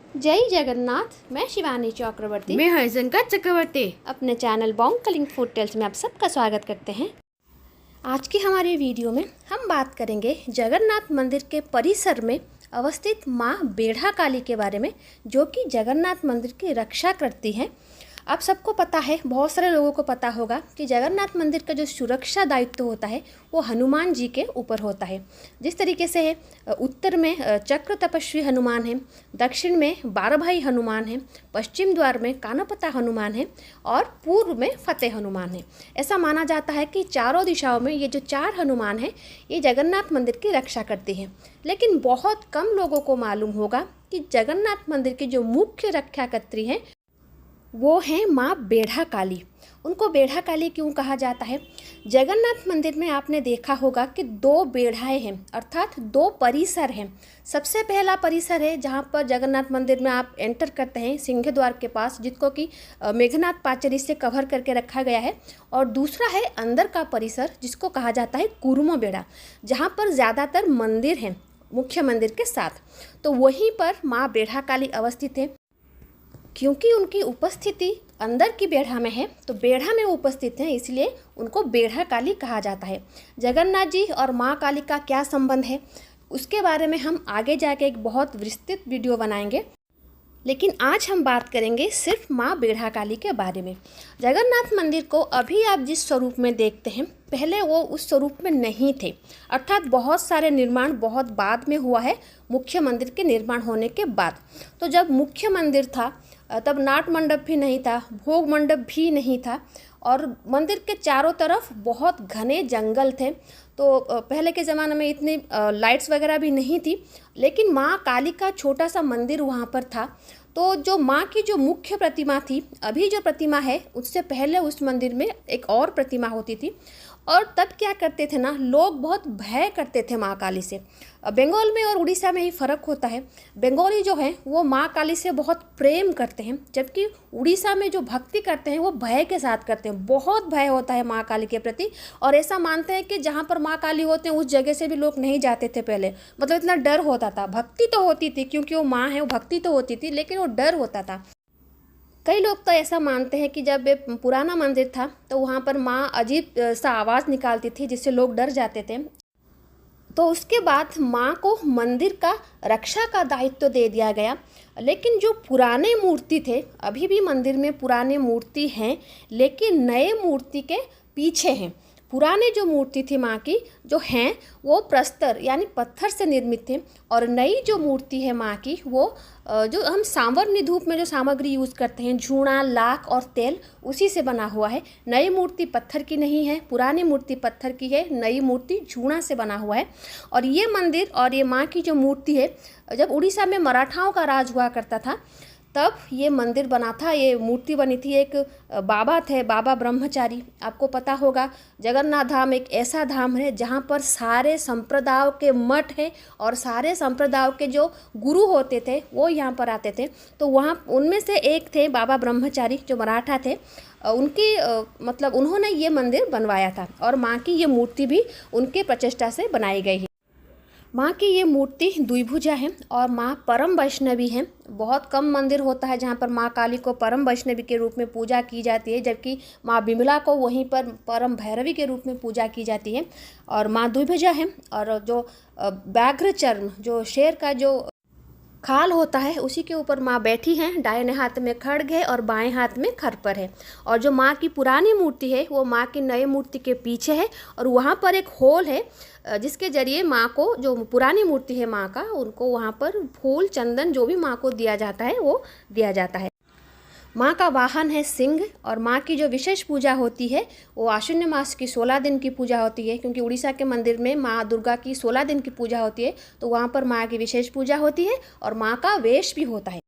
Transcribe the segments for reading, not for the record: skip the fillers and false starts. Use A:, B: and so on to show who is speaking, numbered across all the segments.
A: जय जगन्नाथ। मैं शिवानी चक्रवर्ती।
B: मैं हरिशंकर चक्रवर्ती।
A: अपने channel Bong Kaling food tales में आप सबका स्वागत करते हैं। आज की हमारी वीडियो में हम बात करेंगे जगन्नाथ मंदिर के परिसर में अवस्थित माँ बेढ़ा काली के बारे में, जो कि जगन्नाथ मंदिर की रक्षा करती हैं। आप सबको पता है, बहुत सारे लोगों को पता होगा कि जगन्नाथ मंदिर का जो सुरक्षा दायित्व होता है वो हनुमान जी के ऊपर होता है। जिस तरीके से है, उत्तर में चक्र तपस्वी हनुमान है, दक्षिण में 12 भाई हनुमान है, पश्चिम द्वार में कानपता हनुमान है और पूर्व में फतेह हनुमान है। ऐसा माना जाता है कि चारों दिशाओं में ये जो 4 हनुमान हैं ये जगन्नाथ मंदिर की रक्षा करते हैं। लेकिन बहुत कम लोगों को मालूम होगा कि जगन्नाथ मंदिर की जो मुख्य रक्षाकर्त्री हैं वो हैं माँ बेढ़ा काली। उनको बेढ़ा काली क्यों कहा जाता है? जगन्नाथ मंदिर में आपने देखा होगा कि 2 बेढ़ाएँ हैं, अर्थात 2 परिसर हैं। सबसे पहला परिसर है जहाँ पर जगन्नाथ मंदिर में आप एंटर करते हैं सिंह द्वार के पास, जिसको कि मेघनाथ पाचरी से कवर करके रखा गया है। और दूसरा है अंदर का परिसर जिसको कहा जाता है कूर्म बेढ़ा, जहाँ पर ज़्यादातर मंदिर हैं मुख्य मंदिर के साथ। तो वहीं पर माँ बेढ़ा काली अवस्थित है। क्योंकि उनकी उपस्थिति अंदर की बेढ़ा में है तो बेढ़ा में उपस्थित हैं, इसलिए उनको बेढ़ा काली कहा जाता है। जगन्नाथ जी और माँ काली का क्या संबंध है उसके बारे में हम आगे जाके एक बहुत विस्तृत वीडियो बनाएंगे, लेकिन आज हम बात करेंगे सिर्फ माँ बेढ़ा काली के बारे में। जगन्नाथ मंदिर को अभी आप जिस स्वरूप में देखते हैं, पहले वो उस स्वरूप में नहीं थे, अर्थात बहुत सारे निर्माण बहुत बाद में हुआ है, मुख्य मंदिर के निर्माण होने के बाद। तो जब मुख्य मंदिर था तब नाट मंडप भी नहीं था, भोग मंडप भी नहीं था और मंदिर के चारों तरफ बहुत घने जंगल थे। तो पहले के ज़माने में इतनी लाइट्स वगैरह भी नहीं थी, लेकिन माँ काली का छोटा सा मंदिर वहाँ पर था। तो जो माँ की जो मुख्य प्रतिमा थी, अभी जो प्रतिमा है उससे पहले उस मंदिर में एक और प्रतिमा होती थी। और तब क्या करते थे ना, लोग बहुत भय करते थे माँ काली से। बंगाल में और उड़ीसा में ही फ़र्क होता है। बंगाली जो हैं वो माँ काली से बहुत प्रेम करते हैं, जबकि उड़ीसा में जो भक्ति करते हैं वो भय के साथ करते हैं। बहुत भय होता है माँ काली के प्रति, और ऐसा मानते हैं कि जहाँ पर माँ काली होते हैं उस जगह से भी लोग नहीं जाते थे पहले। मतलब इतना डर होता था। भक्ति तो होती थी क्योंकि वो माँ है, वो भक्ति तो होती थी, लेकिन वो डर होता था। कई लोग तो ऐसा मानते हैं कि जब ये पुराना मंदिर था तो वहाँ पर माँ अजीब सा आवाज़ निकालती थी जिससे लोग डर जाते थे। तो उसके बाद माँ को मंदिर का रक्षा का दायित्व दे दिया गया। लेकिन जो पुराने मूर्ति थे, अभी भी मंदिर में पुराने मूर्ति हैं, लेकिन नए मूर्ति के पीछे हैं। पुराने जो मूर्ति थी माँ की जो हैं वो प्रस्तर यानी पत्थर से निर्मित थे, और नई जो मूर्ति है माँ की वो जो हम सांवरनी धूप में जो सामग्री यूज़ करते हैं, झूना, लाख और तेल, उसी से बना हुआ है। नई मूर्ति पत्थर की नहीं है, पुरानी मूर्ति पत्थर की है, नई मूर्ति झूना से बना हुआ है। और ये मंदिर और ये माँ की जो मूर्ति है, जब उड़ीसा में मराठाओं का राज हुआ करता था तब ये मंदिर बना था, ये मूर्ति बनी थी। एक बाबा थे, बाबा ब्रह्मचारी। आपको पता होगा जगन्नाथ धाम एक ऐसा धाम है जहाँ पर सारे संप्रदायों के मठ हैं और सारे संप्रदायों के जो गुरु होते थे वो यहाँ पर आते थे। तो वहाँ उनमें से एक थे बाबा ब्रह्मचारी जो मराठा थे। उनकी मतलब उन्होंने ये मंदिर बनवाया था और माँ की ये मूर्ति भी उनके प्रचेष्टा से बनाई गई है। माँ की ये मूर्ति द्विभुजा है और माँ परम वैष्णवी हैं। बहुत कम मंदिर होता है जहाँ पर माँ काली को परम वैष्णवी के रूप में पूजा की जाती है, जबकि माँ बिमला को वहीं पर परम भैरवी के रूप में पूजा की जाती है। और माँ द्विभुजा है, और जो व्याघ्र चर्म, जो शेर का जो खाल होता है, उसी के ऊपर माँ बैठी हैं। दाहिने हाथ में खड्ग है और बाएं हाथ में खरपर है। और जो माँ की पुरानी मूर्ति है वो माँ की नई मूर्ति के पीछे है, और वहाँ पर एक होल है जिसके जरिए माँ को, जो पुरानी मूर्ति है माँ का, उनको वहाँ पर फूल चंदन जो भी माँ को दिया जाता है वो दिया जाता है। माँ का वाहन है सिंह, और माँ की जो विशेष पूजा होती है वो आश्विन मास की 16 दिन की पूजा होती है, क्योंकि उड़ीसा के मंदिर में माँ दुर्गा की 16 दिन की पूजा होती है। तो वहाँ पर माँ की विशेष पूजा होती है और माँ का वेश भी होता है।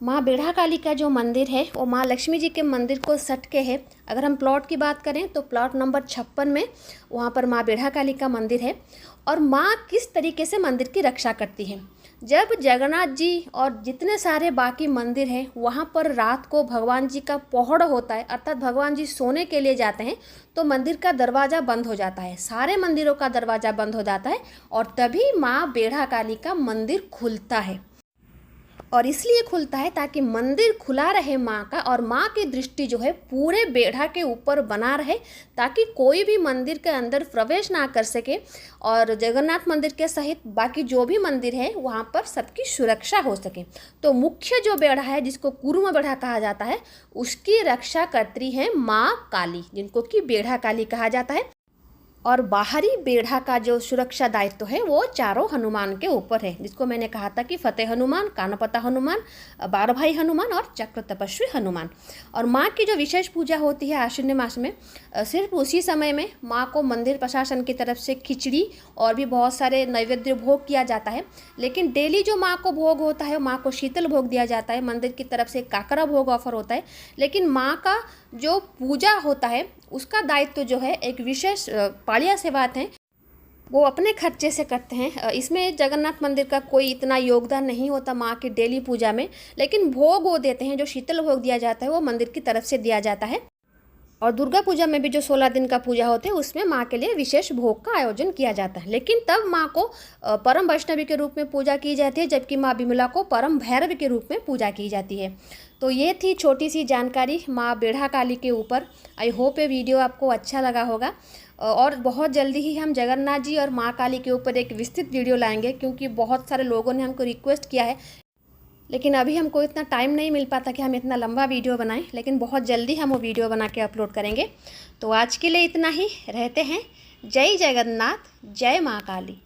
A: माँ बेढ़ा काली का जो मंदिर है वो माँ लक्ष्मी जी के मंदिर को सट के है। अगर हम प्लॉट की बात करें तो प्लॉट नंबर 56 में वहाँ पर माँ बेढ़ा काली का मंदिर है। और माँ किस तरीके से मंदिर की रक्षा करती है? जब जगन्नाथ जी और जितने सारे बाकी मंदिर हैं वहाँ पर रात को भगवान जी का पहुड़ होता है, अर्थात भगवान जी सोने के लिए जाते हैं, तो मंदिर का दरवाज़ा बंद हो जाता है, सारे मंदिरों का दरवाज़ा बंद हो जाता है, और तभी माँ बेढ़ा काली का मंदिर खुलता है। और इसलिए खुलता है ताकि मंदिर खुला रहे माँ का, और माँ की दृष्टि जो है पूरे बेढ़ा के ऊपर बना रहे, ताकि कोई भी मंदिर के अंदर प्रवेश ना कर सके, और जगन्नाथ मंदिर के सहित बाकी जो भी मंदिर है वहाँ पर सबकी सुरक्षा हो सके। तो मुख्य जो बेढ़ा है, जिसको कुरुम बेढ़ा कहा जाता है, उसकी रक्षा करती है माँ काली, जिनको कि बेढ़ा काली कहा जाता है। और बाहरी बेढ़ा का जो सुरक्षा दायित्व है वो चारों हनुमान के ऊपर है, जिसको मैंने कहा था कि फतेह हनुमान, कानपता हनुमान, बारह भाई हनुमान और चक्र तपस्वी हनुमान। और माँ की जो विशेष पूजा होती है आश्विन मास में, सिर्फ उसी समय में माँ को मंदिर प्रशासन की तरफ से खिचड़ी और भी बहुत सारे नैवेद्य भोग किया जाता है। लेकिन डेली जो माँ को भोग होता है, माँ को शीतल भोग दिया जाता है, मंदिर की तरफ से काकरा भोग ऑफर होता है। लेकिन माँ का जो पूजा होता है उसका दायित्व जो है एक विशेष पालिया सेवात हैं, वो अपने खर्चे से करते हैं। इसमें जगन्नाथ मंदिर का कोई इतना योगदान नहीं होता माँ की डेली पूजा में, लेकिन भोग वो देते हैं, जो शीतल भोग दिया जाता है वो मंदिर की तरफ से दिया जाता है। और दुर्गा पूजा में भी जो 16 दिन का पूजा होते हैं उसमें माँ के लिए विशेष भोग का आयोजन किया जाता है। लेकिन तब माँ को परम वैष्णवी के रूप में पूजा की जाती है, जबकि माँ विमला को परम भैरव के रूप में पूजा की जाती है। तो ये थी छोटी सी जानकारी माँ बेढ़ा काली के ऊपर। आई होप ये वीडियो आपको अच्छा लगा होगा, और बहुत जल्दी ही हम जगन्नाथ जी और माँ काली के ऊपर एक विस्तृत वीडियो लाएंगे, क्योंकि बहुत सारे लोगों ने हमको रिक्वेस्ट किया है। लेकिन अभी हमको इतना टाइम नहीं मिल पाता कि हम इतना लंबा वीडियो बनाएं, लेकिन बहुत जल्दी हम वो वीडियो बना के अपलोड करेंगे। तो आज के लिए इतना ही, रहते हैं। जय जगन्नाथ, जय माँ काली।